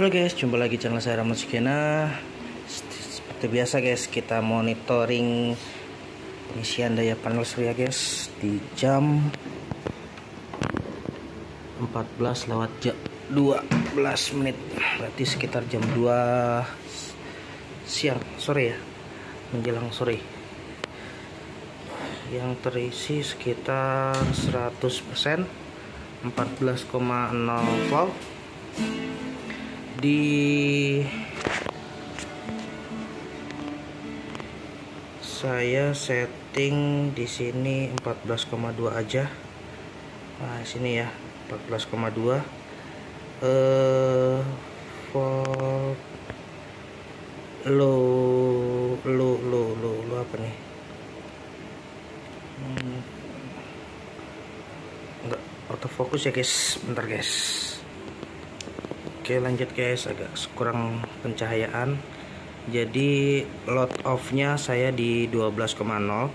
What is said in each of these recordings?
Halo guys, jumpa lagi channel saya Rahmat Sukena. Seperti biasa guys, kita monitoring pengisian daya panel surya guys di jam 14:12 menit. Berarti sekitar jam 2 siang, sore ya, menjelang sore. Yang terisi sekitar 100%, 14,0 volt. Saya setting di sini 14,2 aja. Nah, sini ya 14,2 volt low apa nih? Enggak autofocus ya guys, bentar guys. Oke, lanjut guys, agak kurang pencahayaan. Jadi load off nya saya di 12,0,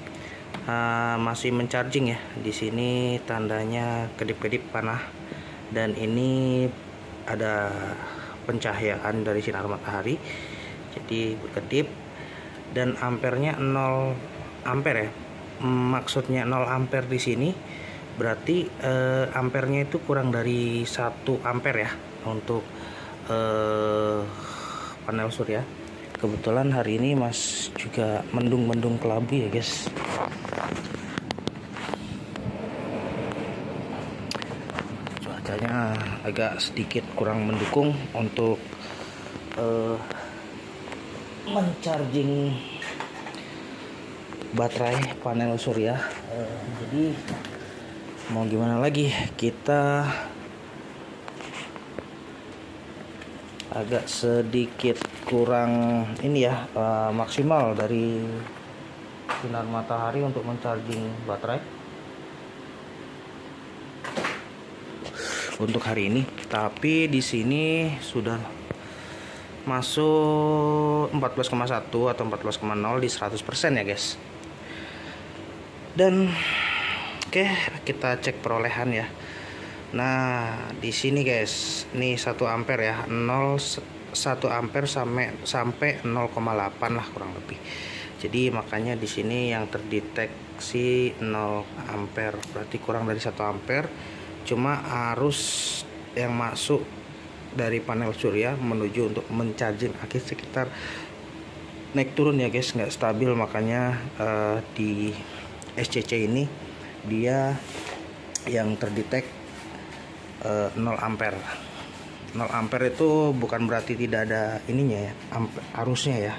masih mencharging ya. Di sini tandanya kedip-kedip panah, dan ini ada pencahayaan dari sinar matahari, jadi berkedip. Dan ampernya 0 ampere ya, maksudnya 0 ampere di sini berarti ampernya itu kurang dari 1 ampere ya untuk panel surya. Kebetulan hari ini Mas juga mendung-mendung kelabu ya guys. Cuacanya agak sedikit kurang mendukung untuk mencharging baterai panel surya. Jadi mau gimana lagi, kita agak sedikit kurang ini ya, maksimal dari sinar matahari untuk mencharging baterai untuk hari ini. Tapi di sini sudah masuk 14,1 atau 14,0 di 100% ya guys. Dan oke, kita cek perolehan ya. Nah, di sini guys, ini 1 ampere ya, 1 ampere sampai 0,8 lah kurang lebih. Jadi makanya di sini yang terdeteksi 0 ampere, berarti kurang dari 1 ampere. Cuma arus yang masuk dari panel surya menuju untuk mencharging akhir sekitar naik turun ya guys, nggak stabil. Makanya di SCC ini dia yang terdetek 0 ampere. 0 ampere itu bukan berarti tidak ada ininya ya, arusnya ya.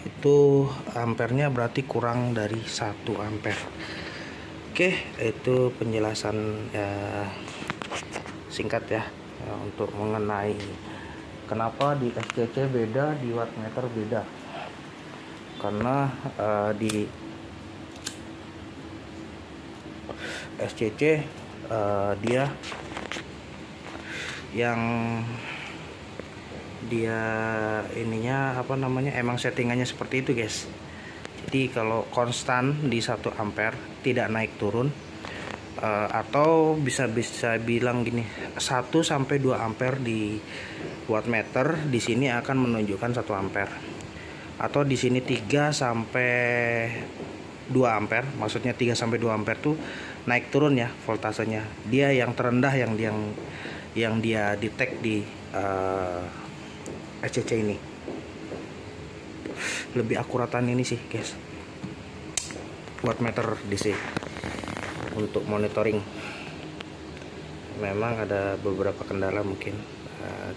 Itu ampernya berarti kurang dari 1 ampere. Oke, itu penjelasan singkat ya, untuk mengenai kenapa di SCC beda, di wattmeter beda. Karena di SCC dia ininya apa namanya, emang settingannya seperti itu guys. Jadi kalau konstan di 1 ampere tidak naik turun, atau bisa bilang gini, 1 sampai 2 ampere di wattmeter di sini akan menunjukkan 1 ampere. Atau di sini 3 sampai 2 ampere, maksudnya 3 sampai 2 ampere tuh naik turun ya voltasenya. Dia yang terendah yang dia detect di SCC ini. Lebih akuratan ini sih guys, wattmeter DC untuk monitoring. Memang ada beberapa kendala mungkin,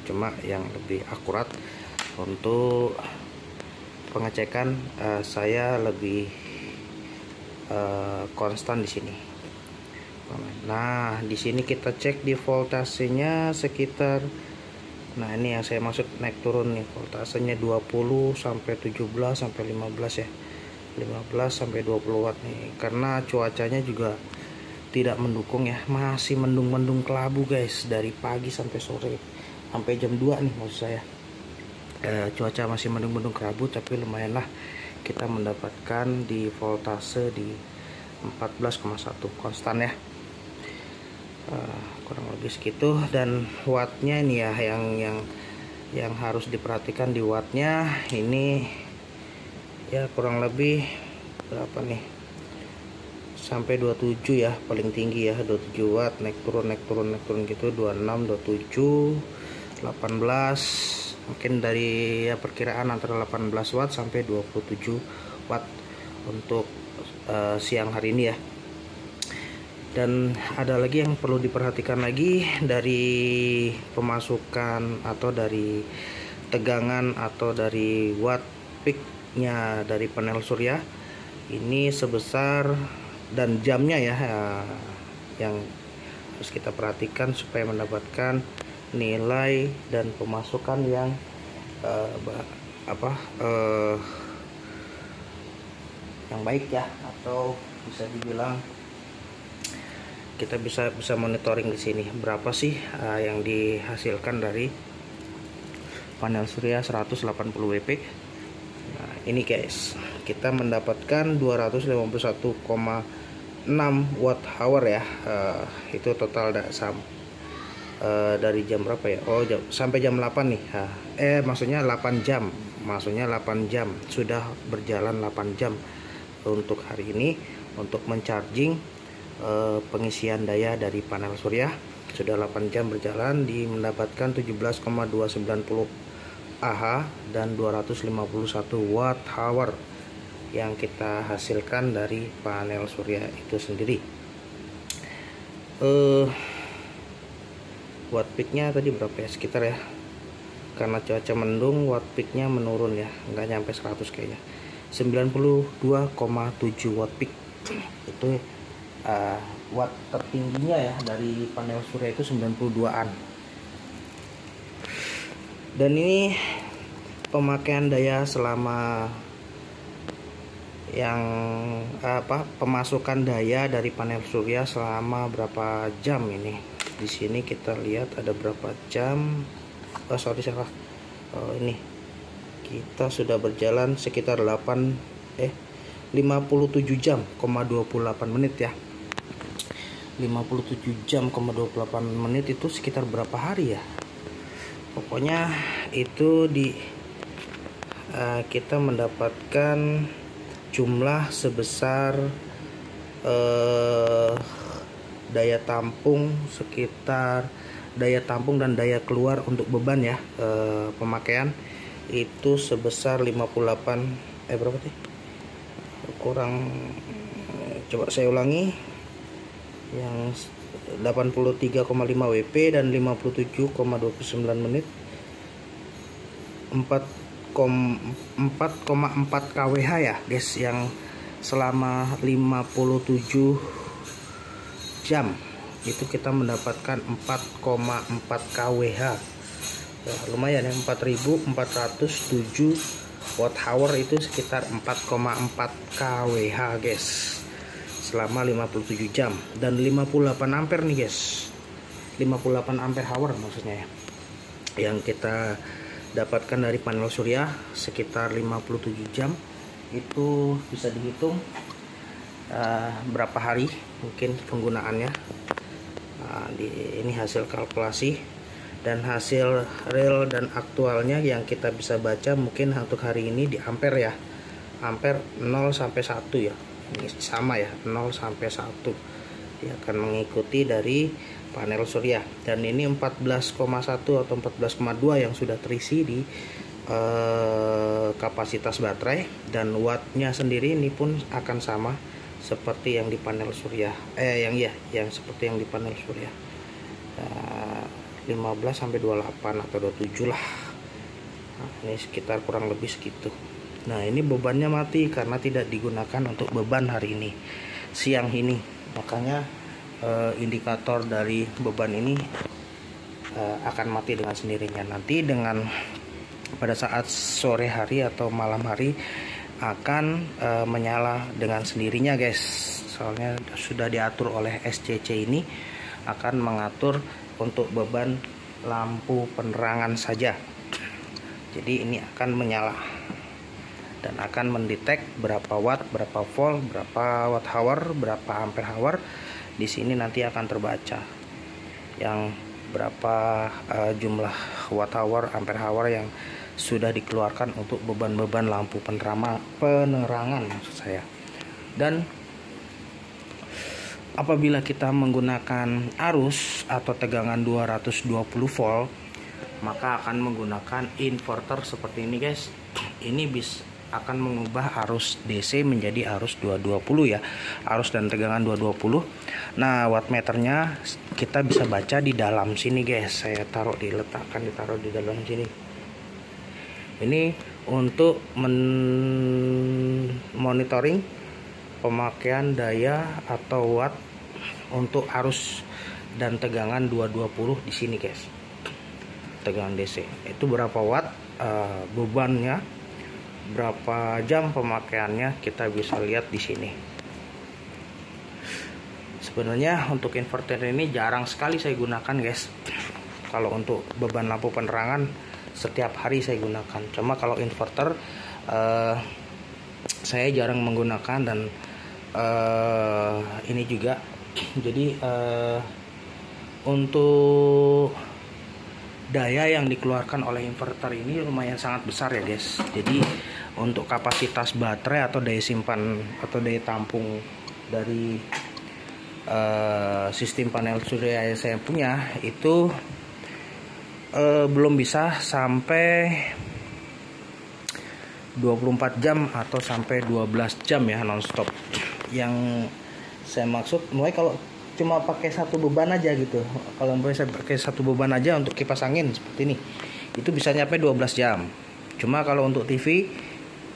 cuma yang lebih akurat untuk pengecekan saya lebih konstan di sini. Nah, di sini kita cek di voltasenya sekitar, nah ini yang saya maksud naik turun nih, voltasenya 20 sampai 17 sampai 15 ya. 15 sampai 20 watt nih. Karena cuacanya juga tidak mendukung ya, masih mendung-mendung kelabu guys dari pagi sampai sore, sampai jam 2 nih maksud saya. Cuaca masih mendung-mendung kelabu, tapi lumayan lah kita mendapatkan di voltase di 14,1 konstan ya. kurang lebih segitu. Dan wattnya ini ya yang Yang harus diperhatikan di wattnya ini ya kurang lebih berapa nih, sampai 27 ya paling tinggi ya, 27 watt, naik turun gitu, 26, 27, 18, mungkin dari ya perkiraan antara 18 watt sampai 27 watt untuk siang hari ini ya. Dan ada lagi yang perlu diperhatikan lagi dari pemasukan atau dari tegangan atau dari watt peaknya dari panel surya ini sebesar, dan jamnya ya yang harus kita perhatikan supaya mendapatkan nilai dan pemasukan yang yang baik ya, atau bisa dibilang kita bisa monitoring di sini berapa sih yang dihasilkan dari panel surya 180 WP. Nah, ini guys, kita mendapatkan 251,6 watt hour ya. Itu total dari jam berapa ya? Oh, sampai jam 8 nih. Maksudnya 8 jam. Maksudnya 8 jam. Sudah berjalan 8 jam untuk hari ini untuk mencharging pengisian daya dari panel surya. Sudah 8 jam berjalan, mendapatkan 17,290 Ah dan 251 watt hour yang kita hasilkan dari panel surya itu sendiri. Watt peaknya tadi berapa ya, sekitar ya, karena cuaca mendung watt peaknya menurun ya, nggak nyampe 100 kayaknya, 92,7 watt peak. Itu watt tertingginya ya dari panel surya itu 92an. Dan ini pemakaian daya selama yang pemasukan daya dari panel surya selama berapa jam ini. Di sini kita lihat ada berapa jam. Ini kita sudah berjalan sekitar 57 jam, 28 menit ya. 57 jam, 28 menit itu sekitar berapa hari ya? Pokoknya itu kita mendapatkan jumlah sebesar daya tampung sekitar, daya tampung dan daya keluar untuk beban ya, pemakaian itu sebesar 58 berapa sih? Kurang, coba saya ulangi, yang 83,5 WP dan 57,29 menit, 4,4 kWh ya guys, yang selama 57 jam itu kita mendapatkan 4,4 kWh ya, lumayan ya, 4407 watt hour, itu sekitar 4,4 kWh guys selama 57 jam. Dan 58 ampere nih guys, 58 ampere hour maksudnya ya, yang kita dapatkan dari panel surya sekitar 57 jam. Itu bisa dihitung berapa hari mungkin penggunaannya. Ini hasil kalkulasi dan hasil real dan aktualnya yang kita bisa baca mungkin untuk hari ini di ampere ya, ampere 0 sampai 1 ya. Ini sama ya, 0 sampai 1 dia akan mengikuti dari panel surya. Dan ini 14,1 atau 14,2 yang sudah terisi di kapasitas baterai, dan wattnya sendiri ini pun akan sama seperti yang di panel surya, yang seperti yang di panel surya, 15 sampai 28 atau 27 lah. Nah, ini sekitar kurang lebih segitu. Nah, ini bebannya mati karena tidak digunakan untuk beban hari ini, siang ini. Makanya indikator dari beban ini akan mati dengan sendirinya. Nanti pada saat sore hari atau malam hari akan menyala dengan sendirinya guys. Soalnya sudah diatur oleh SCC, ini akan mengatur untuk beban lampu penerangan saja. Jadi ini akan menyala dan akan mendetek berapa watt, berapa volt, berapa watt hour, berapa ampere hour. Di sini nanti akan terbaca. Yang berapa jumlah watt hour ampere hour yang sudah dikeluarkan untuk beban-beban lampu penerangan maksud saya. Dan apabila kita menggunakan arus atau tegangan 220 volt, maka akan menggunakan inverter seperti ini guys. Ini akan mengubah arus DC menjadi arus 220 ya, arus dan tegangan 220. Nah, wattmeternya kita bisa baca di dalam sini guys. Saya ditaruh di dalam sini. Ini untuk monitoring pemakaian daya atau watt untuk arus dan tegangan 220 di sini guys. Tegangan DC itu berapa watt, bebannya berapa jam pemakaiannya, kita bisa lihat di sini. Sebenarnya untuk inverter ini jarang sekali saya gunakan guys. Kalau untuk beban lampu penerangan setiap hari saya gunakan. Cuma kalau inverter saya jarang menggunakan. Dan ini juga jadi untuk daya yang dikeluarkan oleh inverter ini lumayan sangat besar ya guys. Jadi untuk kapasitas baterai atau daya simpan atau daya tampung dari sistem panel surya yang saya punya itu belum bisa sampai 24 jam atau sampai 12 jam ya nonstop. Yang saya maksud mulai kalau cuma pakai satu beban aja gitu. Kalau saya pakai satu beban aja untuk kipas angin seperti ini, itu bisa nyampe 12 jam. Cuma kalau untuk TV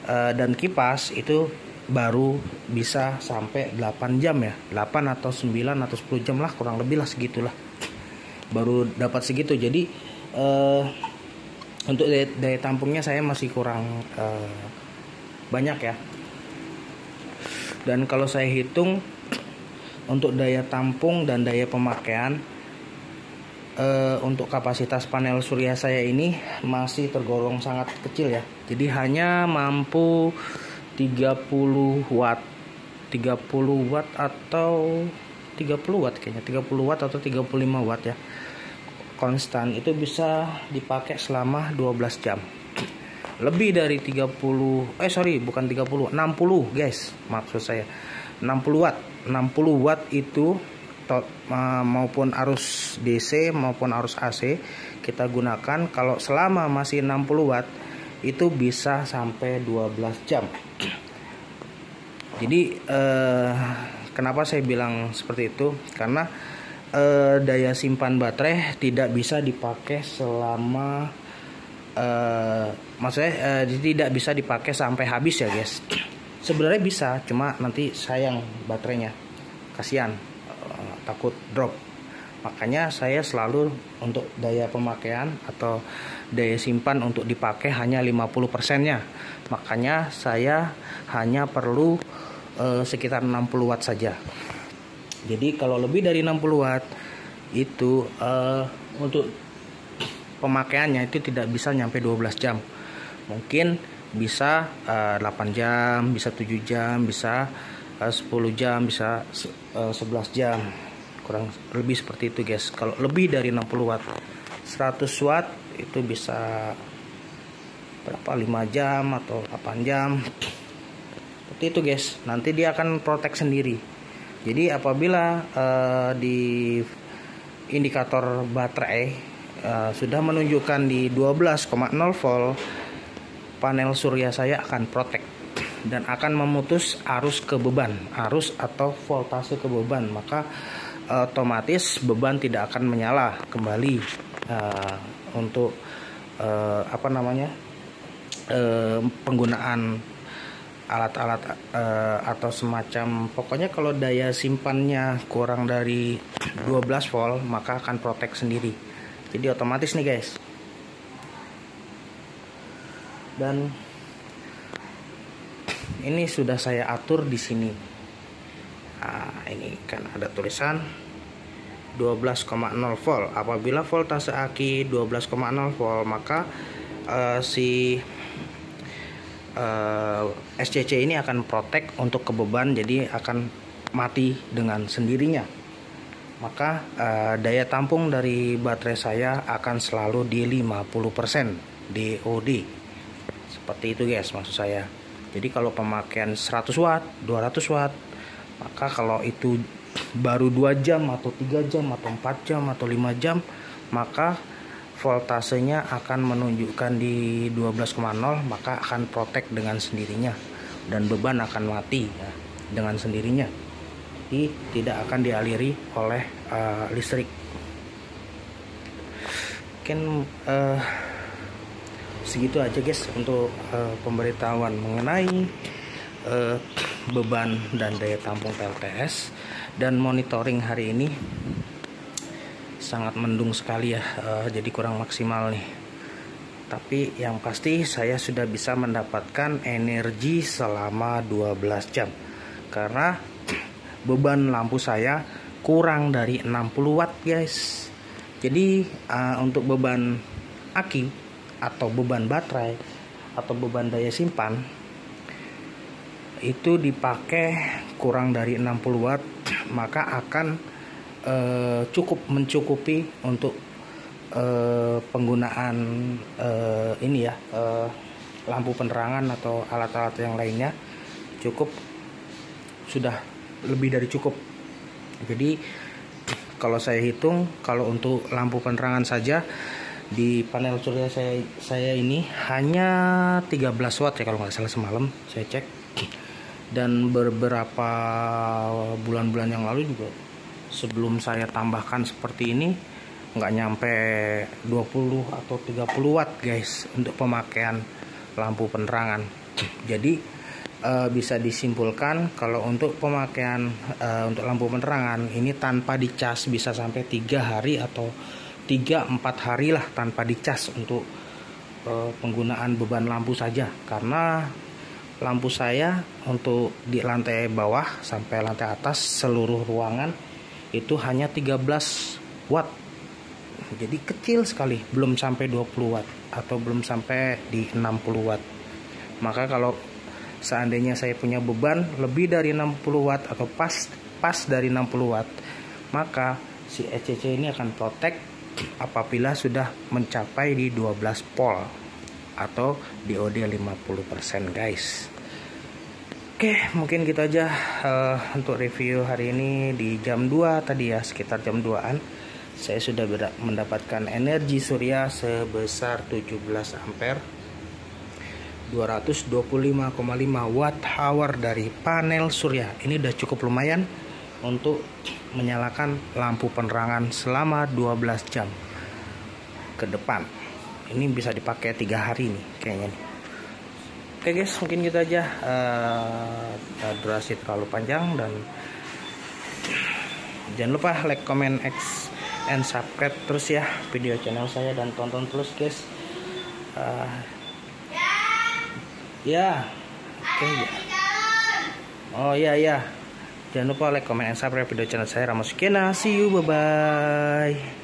dan kipas itu baru bisa sampai 8 jam ya. 8 atau 9 atau 10 jam lah, kurang lebih lah segitulah. Baru dapat segitu. Jadi untuk daya tampungnya saya masih kurang banyak ya. Dan kalau saya hitung untuk daya tampung dan daya pemakaian untuk kapasitas panel surya saya ini masih tergolong sangat kecil ya. Jadi hanya mampu 30 watt 30 watt atau 30 watt kayaknya 30 watt atau 35 watt ya, konstan. Itu bisa dipakai selama 12 jam. Lebih dari bukan 30, 60 guys, maksud saya 60 watt. 60 watt itu maupun arus DC maupun arus AC kita gunakan, kalau selama masih 60 watt itu bisa sampai 12 jam. Jadi kenapa saya bilang seperti itu? Karena daya simpan baterai tidak bisa dipakai selama maksudnya tidak bisa dipakai sampai habis ya guys. Sebenarnya bisa, cuma nanti sayang baterainya, kasihan, takut drop. Makanya saya selalu untuk daya pemakaian atau daya simpan untuk dipakai hanya 50%-nya. Makanya saya hanya perlu sekitar 60 watt saja. Jadi kalau lebih dari 60 watt itu untuk pemakaiannya itu tidak bisa nyampe 12 jam. Mungkin bisa 8 jam, bisa 7 jam, bisa 10 jam, bisa 11 jam. Kurang lebih seperti itu guys. Kalau lebih dari 60 watt 100 watt itu bisa berapa, 5 jam atau 8 jam. Seperti itu guys. Nanti dia akan protek sendiri. Jadi apabila di indikator baterai sudah menunjukkan di 12,0 volt, panel surya saya akan protek dan akan memutus arus ke beban, arus atau voltase ke beban. Maka otomatis beban tidak akan menyala kembali untuk penggunaan alat-alat atau semacam, pokoknya kalau daya simpannya kurang dari 12 volt maka akan protek sendiri. Jadi otomatis nih guys. Dan ini sudah saya atur di sini. Nah, ini kan ada tulisan 12,0 volt. Apabila voltase aki 12,0 volt, maka si SCC ini akan protek untuk ke beban, jadi akan mati dengan sendirinya. maka daya tampung dari baterai saya akan selalu di 50% DOD. Seperti itu guys maksud saya. Jadi kalau pemakaian 100 watt, 200 watt, maka kalau itu baru 2 jam atau 3 jam atau 4 jam atau 5 jam, maka voltasenya akan menunjukkan di 12,0, maka akan protek dengan sendirinya dan beban akan mati ya, dengan sendirinya. Jadi tidak akan dialiri oleh listrik. Mungkin segitu aja guys untuk pemberitahuan mengenai beban dan daya tampung PLTS. Dan monitoring hari ini sangat mendung sekali ya, jadi kurang maksimal nih. Tapi yang pasti saya sudah bisa mendapatkan energi selama 12 jam karena beban lampu saya kurang dari 60 watt guys. Jadi untuk beban aki atau beban baterai atau beban daya simpan itu dipakai kurang dari 60 watt, maka akan cukup mencukupi untuk penggunaan ini ya, lampu penerangan atau alat-alat yang lainnya. Cukup, sudah lebih dari cukup. Jadi kalau saya hitung, kalau untuk lampu penerangan saja di panel surya saya ini hanya 13 watt ya kalau nggak salah, semalam saya cek. Dan beberapa bulan-bulan yang lalu juga sebelum saya tambahkan seperti ini nggak nyampe 20 atau 30 watt guys untuk pemakaian lampu penerangan. Jadi bisa disimpulkan kalau untuk pemakaian untuk lampu penerangan ini tanpa dicas bisa sampai 3 hari atau 3-4 hari lah tanpa dicas untuk penggunaan beban lampu saja, karena lampu saya untuk di lantai bawah sampai lantai atas seluruh ruangan itu hanya 13 watt. Jadi kecil sekali, belum sampai 20 watt atau belum sampai di 60 watt. Maka kalau seandainya saya punya beban lebih dari 60 watt atau pas dari 60 watt, maka si ECC ini akan protek apabila sudah mencapai di 12 volt atau DOD 50% guys. Oke, mungkin gitu aja untuk review hari ini di jam 2 tadi ya, sekitar jam 2-an. Saya sudah mendapatkan energi surya sebesar 17 ampere 225,5 watt hour dari panel surya. Ini udah cukup lumayan untuk menyalakan lampu penerangan selama 12 jam ke depan. Ini bisa dipakai 3 hari nih kayaknya nih. Oke guys, mungkin gitu aja. Durasi terlalu panjang, dan jangan lupa like, comment, and subscribe terus ya video channel saya, dan tonton terus guys. Ya, oke ya. Oh ya. Jangan lupa like, comment, and subscribe video channel saya, Ramos Kena. See you, bye bye.